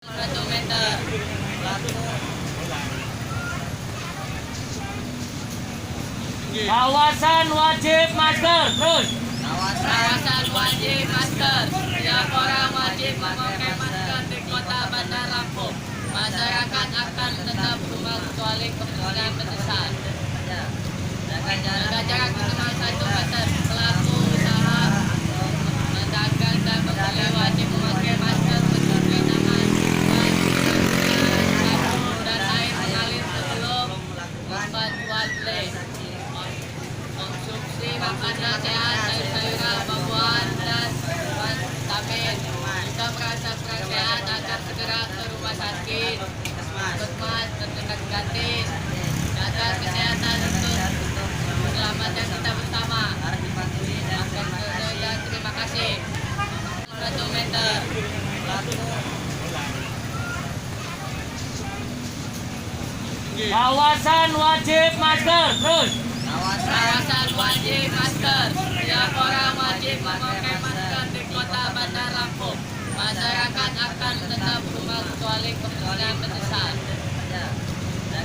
1 meter. Kawasan wajib masker terus. Kawasan wajib masker. Setiap orang wajib memakai masker di kota Bandar Lampung. Masyarakat akan tetap rumah kecuali kepentingan mendesak. Jaga jarak minimal 1 meter. Pelaku usaha mendagang dan membeli wajib memakai masker mencuci tangan sabun dan air mengalir sebelum membuat jual beli. Konsumsi makanan sehat, sayur-sayuran, buah-buahan, dan vitamin. Jika merasa kurang sehat, agar segera ke rumah sakit, puskesmas, terdekat gratis. Jaga kesehatan untuk keselamatan kita bersama. Akan dan terima kasih. 1 meter. Kawasan wajib masker terus. Kawasan wajib masker. Setiap orang wajib memakai masker di kota Bandar Lampung. Masyarakat akan tetap rumah kecuali kepentingan mendesak.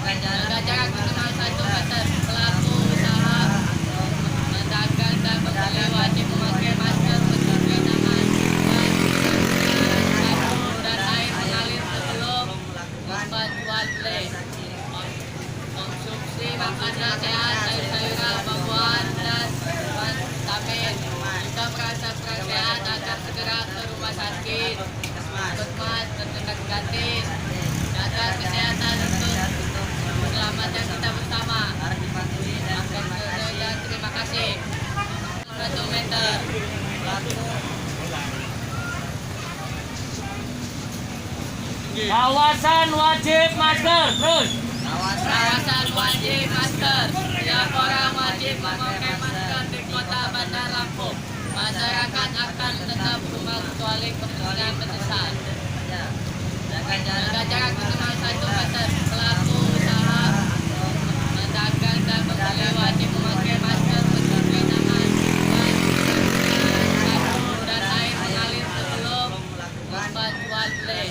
Jaga jarak minimal 1 meter. Pelaku usaha mendagang dan membeli wajib memakai masker mencuci tangan sabun dan air mengalir sebelum membuat jual beli. Konsumsi makanan sehat, sayur-sayuran, buah-buahan, dan vitamin. Jika merasa kurang sehat, agar segera ke rumah sakit, puskesmas, terdekat gratis. Jaga kesehatan untuk keselamatan kita bersama. Akan dan terima kasih. 1 meter. Kawasan wajib masker terus. Kawasan wajib masker. Setiap orang wajib memakai masker di kota Bandar Lampung. Masyarakat akan tetap rumah kecuali kepentingan mendesak. Jaga jarak minimal 1 meter. Pelaku usaha mendagang dan membeli wajib memakai masker mencuci tangan sabun dan air mengalir sebelum membuat jual beli.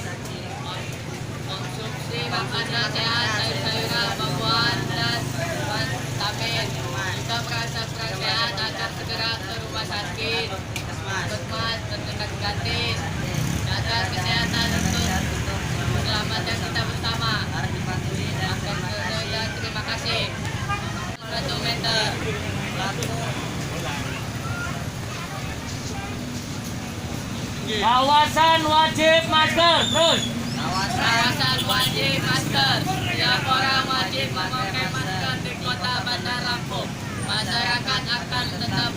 Konsumsi makanan sehat, sayur-sayuran, buah-buahan, dan vitamin. Jika merasa kurang sehat, agar segera ke rumah sakit, puskesmas, terdekat gratis. Jaga kesehatan untuk keselamatan kita bersama. Akan dan terima kasih. 1 meter. Kawasan wajib masker terus. Kawasan wajib masker. Setiap orang wajib memakai masker di kota Bandar Lampung. Masyarakat akan tetap